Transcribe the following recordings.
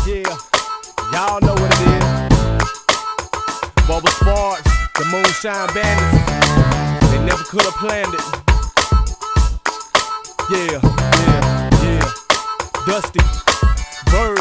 Yeah, y'all know what it is. Bubba Sparks, the Moonshine Bandits. They never could have planned it. Yeah. Dusty, Bird,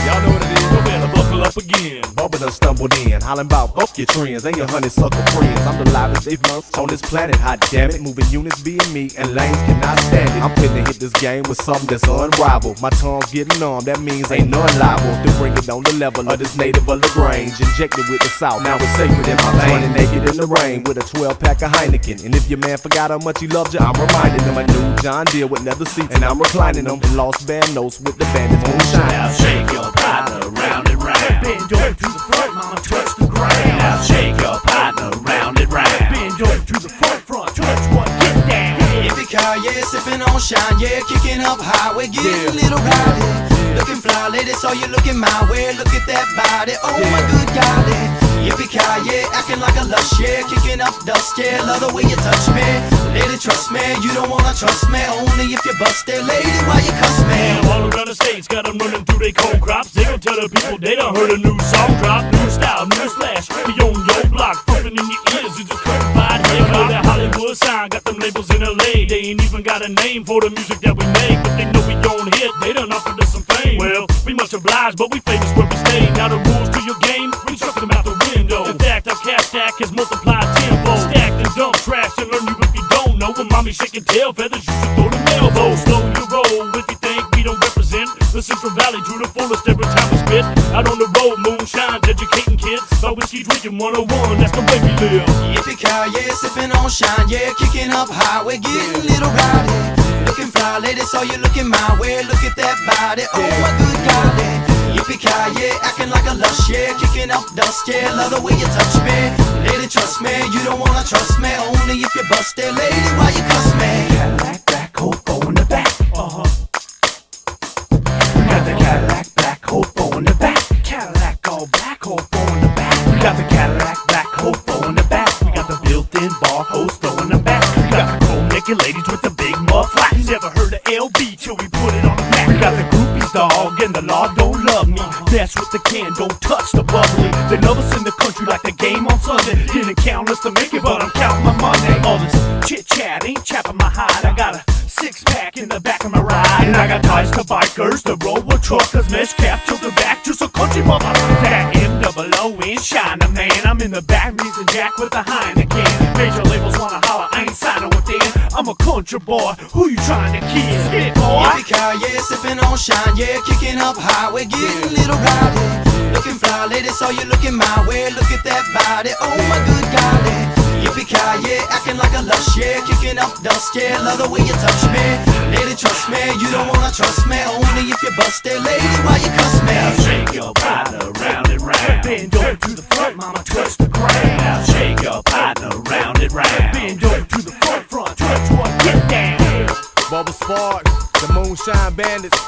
y'all know what it is. You better buckle up again. Bubba done stumbled in, hollering about fuck your trends and your honeysuckle friends. I'm the livest they've months on this planet, hot damn it. Moving units being me and lanes cannot stand it. I'm finna hit this game with something that's unrivaled. My tongue's getting numb, that means ain't none liable to bring it on the level of this native of LaGrange. Injected with the South, now it's sacred in my veins. Running naked in the rain with a 12-pack of Heineken. And if your man forgot how much he loved you, I'm reminding him. A new John Deere with leather seats, and I'm reclining them. And lost band notes with the bandits moonshine. Now shake your partner round and round. Bend over to the front, mama, touch the ground. Now shake your partner round and round. Bend over to the front, touch one, get down. Yippee-ki-yay, sipping on shine, yeah, kicking up high, we're getting a little rowdy. Looking fly, lady, so you looking my way, look at that body, oh my good golly. Yippee-ki-yay, acting like a lush, yeah, kicking up dust, yeah, love the way you touch me. Lady, trust me, you don't wanna trust me, only if you bust it, lady, why you cuss me? All around the states, got them running through they cold crops. They gon' tell the people they done heard a new song drop. New style, new splash, we on your block, thumping in your ears, it's just certified hip hop. That Hollywood sign, got them labels in LA. They ain't even got a name for the music that we make, but they know we gon' hit, they done offered us some fame. Well, we much obliged, but we famous where we stay. Now the rules to your game, we chucking them out the window. In fact, our cash stack has multiplied tenfold. Stacked and dump trash and learn you if you don't know. When mommy shaking tail feathers, you should throw them elbows. Slow your roll if you think we don't represent the Central Valley to the fullest every time we spit. Out on the road, moonshine, educating kids by whiskey drinking 101, that's the way we live. Yippee-ki-yay, sipping on shine, yeah, kicking up high, we're getting a little rowdy. Looking fly, lady, so you looking my way, look at that body, oh my good golly. Yippee-ki-yay, acting like a lush, yeah, kicking up dust, yeah, love the way you touch me. Lady, trust me, you don't wanna trust me, only if you bust it, lady, why you cuss me? Cadillac, black coat, bow in the back. We got the Cadillac, black coat, bow in the back. Cadillac, all black coat, bow in the back. We got the Cadillac, black coat, bow in the back. We got the built-in bar hose, throw in the back. We got the chrome naked ladies with the big mud flaps. You never heard of LB till we put it on the map. We got the groupies, dog, and the law don't love me. Mess with the can, don't touch the bubbly. They love us in the country like the game on Sunday. Didn't count us to make it, but I'm counting my money. All this chit-chat ain't chapping my hide. I got a six-pack in the back of my ride. And I got ties to bikers, the road with truckers, mesh cap tilted back, just a country mother. That M-double-O-N, shine a man. I'm in the back, Reason Jack with the Heineken. Major labels wanna holler, I ain't signing with them. I'm a country boy, who you trying to kiss? Spit, boy. Yippee-ki-yay, sipping on shine, yeah, kicking up high, we're getting a little rowdy. Looking fly, lady, so you looking my way, look at that body, oh my good golly. Yippee-ki-yay, acting like a lush, yeah, kicking up dust, yeah, love the way you touch me. Lady, trust me, you don't wanna trust me, only if you bust it, lady, why you cuss me? Now shake your partner round and round. Bend over to the front, mama, touch the ground. Now shake your partner round and round. Bend over to the front, touch one, get down. Bubba Sparks, the Moonshine Bandits.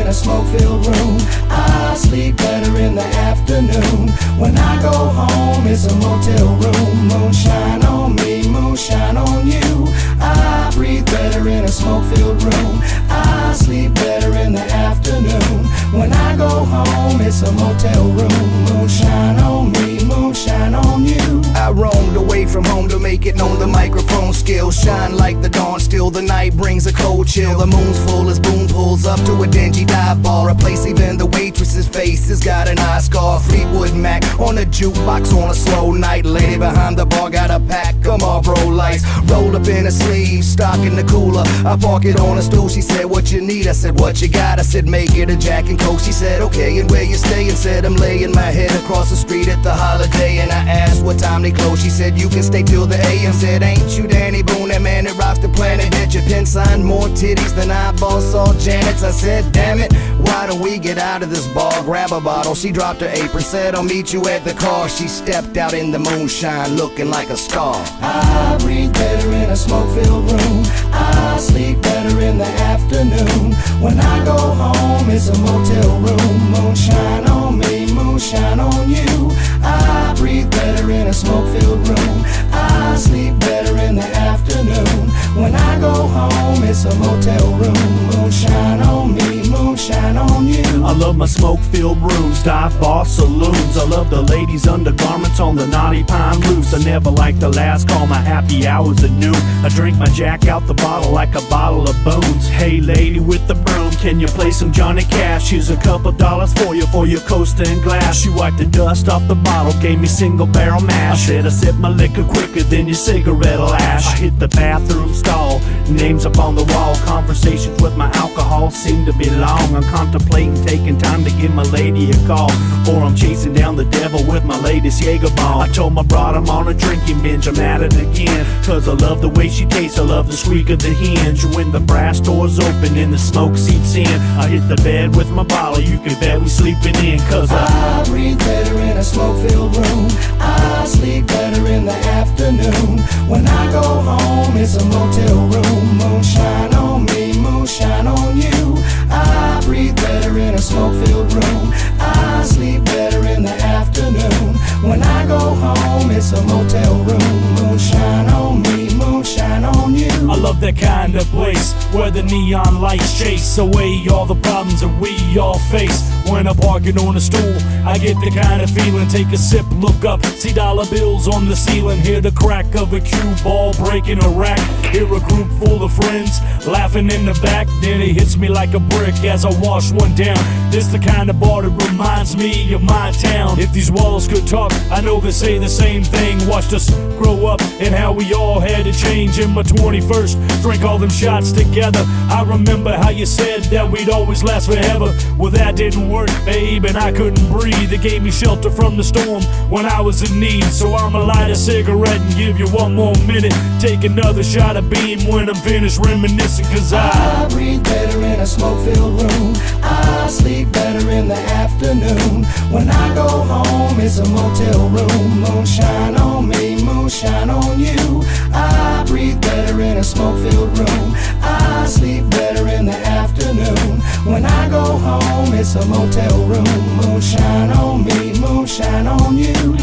Smoke-filled room. I sleep better in the afternoon. When I go home, it's a motel room. Moonshine on me, moonshine on you. I breathe better in a smoke-filled room. I sleep better in the afternoon. When I go home, it's a motel room. Moonshine on me, moonshine on you. I roamed away from home to make it known the microphone skills shine like the dawn. Still the night brings a cold chill. The moon's full as Boone pulls up to a dingy dive bar. A place even the waitress's face has got an eye scar. Fleetwood Mac on a jukebox on a slow night. Lady behind the bar got a pack of Marlboro Lights rolled up in a sleeve, stock in the cooler. I park it on a stool. She said, what you need? I said, what you got? I said, make it a Jack and Coke. She said, okay, and where you staying? Said, I'm laying my head across the street at the Holiday. And I asked what time they close, she said you can stay till the AM. Said ain't you Danny Boone, that man that rocks the planet? Bet your pen sign more titties than eyeball saw Janet's. I said damn it, why don't we get out of this bar, grab a bottle? She dropped her apron, said I'll meet you at the car. She stepped out in the moonshine looking like a star. I breathe better in a smoke-filled room, I sleep better in the afternoon. When I go home it's a motel room. Moonshine on me, moonshine on you. I breathe better in a smoke-filled room, I sleep better in the afternoon. When I go home it's a motel room. Moonshine on me, moonshine on you. I love my smoke-filled rooms, dive bar saloons. I love the ladies' undergarments on the naughty pine roofs. I never like the last call, my happy hours at noon. I drink my Jack out the bottle like a bottle of Boone's. Hey lady with the broom, can you play some Johnny Cash? Here's a couple dollars for your coaster and glass. She wiped the dust off the bottle, gave me single barrel mash. I said I sip my liquor quicker than your cigarette'll ash. I hit the bathroom stall, names up on the wall. Conversations with my alcohol seem to be long. I'm contemplating taking time to give my lady a call, or I'm chasing down the devil with my latest Jaeger bomb. I told my broad I'm on a drinking binge, I'm at it again. Cause I love the way she tastes, I love the squeak of the hinge. When the brass doors open and the smoke seeps in, I hit the bed with my bottle, you can bet we sleeping in. Cause I breathe better in a smoke-filled room, I sleep better in the afternoon. When I go home it's a motel room. Moonshine on me, moonshine on you. I breathe better in a smoke-filled room, I sleep better in the afternoon. When I go home it's a motel room. Moonshine on me, moonshine on you. I love that kind of place where the neon lights chase away all the problems that we all face. When I'm parking on a stool, I get the kind of feeling. Take a sip, look up, see dollar bills on the ceiling. Hear the crack of a cue ball breaking a rack. Hear a group full of friends laughing in the back. Then it hits me like a brick as I wash one down. This the kind of bar that reminds me of my town. If these walls could talk, I know they say the same thing. Watched us grow up and how we all had to change. In my 21st, drank all them shots together. I remember how you said that we'd always last forever. Well, that didn't work, babe, and I couldn't breathe. It gave me shelter from the storm when I was in need. So I'ma light a cigarette and give you one more minute. Take another shot of beam when I'm finished reminiscing. Cause I breathe better in a smoke-filled room, I sleep better in the afternoon. When I go home it's a motel room. Moonshine on me, moonshine on you. I breathe better in a smoke-filled room, I sleep better in the afternoon. When I go home it's a motel room. Moonshine on me, moonshine on you.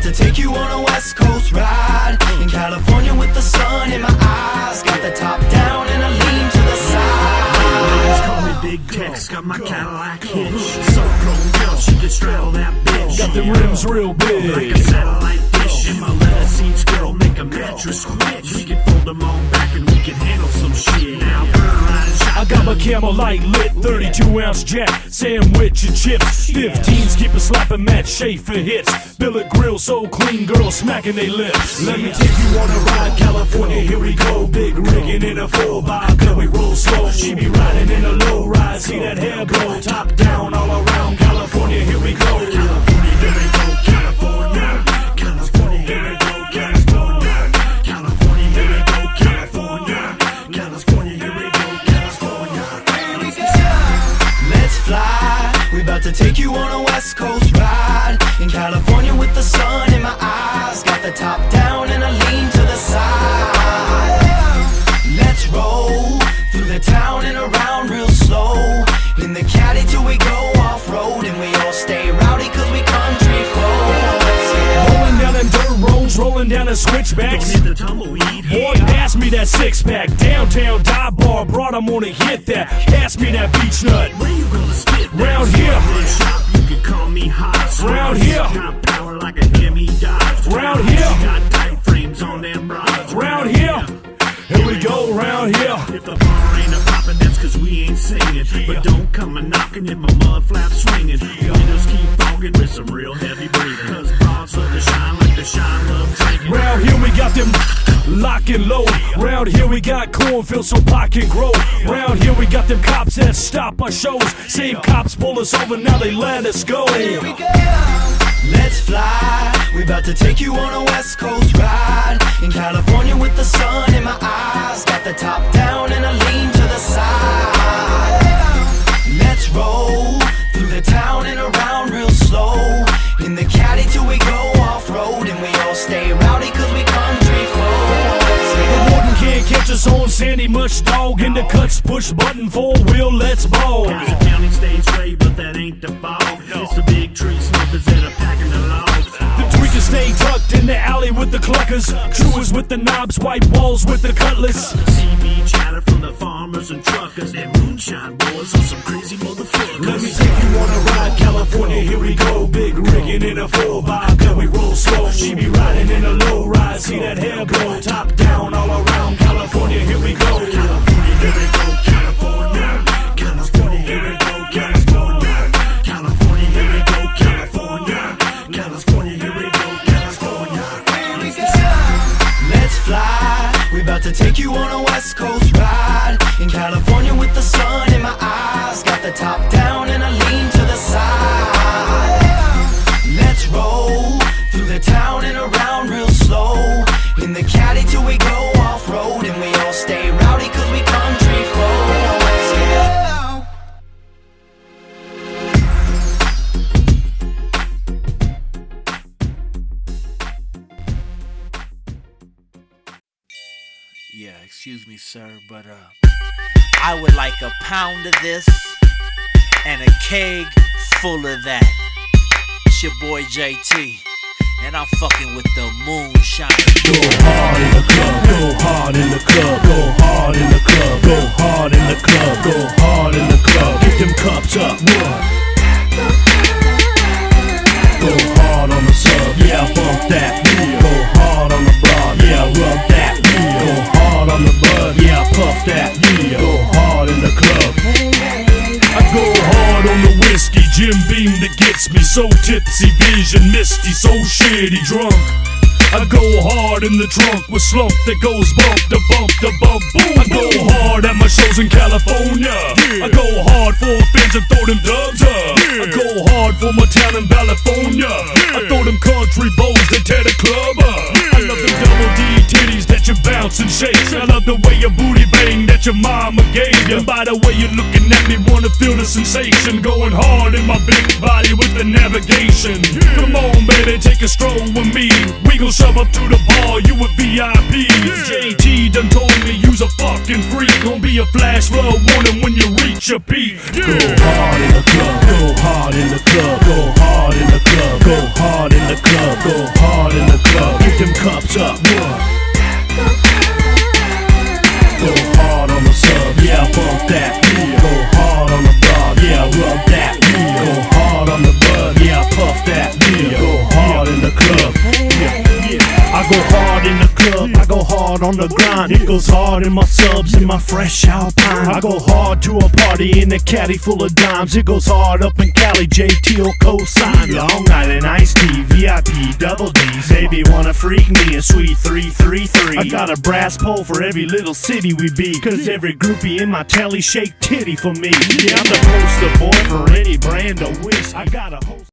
To take you on a West Coast ride in California with the sun in my eyes. Got the top down and I lean to the side. Call me Big Tex, got my Cadillac hitch. So grown girl, she can straddle that bitch. got the rims real big. Like a satellite dish in my leather seats, girl, make a mattress switch. We can fold them on back and we can handle some shit. Now bird riding shotgun. I got my Camel light lit, 32-ounce jack, sandwich and chips. 15s keep a slapping Matt Schaefer hits. Billet grill so clean, girls smacking they lips. Let me take you on a ride, California, here we go. Big rigging in a 4x, girl, we roll slow. She be riding in a low ride, see that hair blow. Top down, all around, California, here we go. California, here we go, California. California, here we go, California. California, here we go, California. California, here we go, California. Let's fly, we about to take you on a West Coast ride in California with the sun in my eyes. Got the top down and I lean to the side. Let's roll through the town and around real slow in the caddy till we go off-road, and we all stay rowdy cause we country folks. Rolling down them dirt roads, rolling down the switchbacks. Don't hit the tumbleweed. Boy, pass me that six-pack. Downtown dive bar, brought 'em on to hit that. Pass me that beach nut. Where you gonna spit? Round here, But don't come a knocking if my mud flaps swinging. Windows keep fogging with some real heavy breathing. Cause broads love to shine like the shine love drinking. Round here we got them lock and load. Round here we got cornfields so pot can grow. Round here we got them cops that stop our shows. Same cops pull us over, now they let us go. Here we go. Let's fly. We about to take you on a West Coast ride. In California with the sun in my eyes. Got the top down and I lean to the side. Let's roll through the town and around real slow. In the caddy till we go off-road. And we all stay rowdy cause we country folk. The warden can't catch us on Sandy Mush, dog. In the cuts, push button, 4-wheel, let's ball. There's a county stage way, but that ain't the fog. It's the big tree snippers that are packing the logs. The tweakers stay tucked in the alley with the cluckers. Chewers with the knobs, white walls with the cutlass. CB chatter from the farmers and truckers. They're moonshine boys on some crazy motherfuckers. Let me take you on a ride, California, here we go. Big rigging in a 4x, then we roll slow. She be riding in a low ride, see that hair blow. Top down, all around, California, here we go. California, here we go, California. California, here we go, California. California, here we go, California. California, here we go, California. Here we go. Let's fly. We about to take you on a West Coast ride. In California with the sun in my eyes. Got the top down and I lean to the side. Let's roll through the town and around real slow. In the caddy till we go off-road. And we all stay rowdy cause we country folk. Yeah. Yeah, excuse me, sir, but I would like a pound of this and a keg full of that. It's your boy JT, and I'm fucking with the moonshine. Go hard in the club, go hard in the club, go hard in the club, go hard in the club, go hard in the club. Get them cups up, what? Go hard on the sub, yeah, bump that wheel. Go hard on the broad, yeah, rub that wheel. Go hard on the bud, yeah, puff that wheel. Go hard in the club. I go hard on the whiskey, Jim Beam that gets me so tipsy, vision misty, so shitty drunk. I go hard in the trunk with slump that goes bump to bump to bump, boom. I go hard at my shows in California. I go hard for fans and throw them dubs up. I go hard for my town in California. I throw them country bows that tear the club up. I love them double D titties that you bounce and shake. I love the way your booty bang that your mama gave you. And by the way you're looking at me, wanna feel the sensation. Going hard in my big body with the navigation. Come on baby, take a stroll with me. We gon' shove up to the bar, you a VIP. JT done told me you's a fucking freak. Gon' be a flash flood warning when you reach your peak. Go hard in the club, go hard in the club, go hard in the club, go hard in the club, go hard in the club. Get them cups up, what? Go hard on the sub, yeah, bump that wheel. Go hard on the broad, yeah, rub that wheel. Go hard on the bud, yeah, puff that wheel. Go hard in the club, yeah. I go hard in the club, I go hard on the grind. It goes hard in my subs, in my fresh Alpine. I go hard to a party in a caddy full of dimes. It goes hard up in Cali, JT'll co-sign. Long Island iced tea, VIP, double D's. Baby wanna freak me, a sweet 333. I got a brass pole for every little city we be. Cause every groupie in my telly shake titty for me. Yeah, I'm the poster boy for any brand of whisk. I got a host.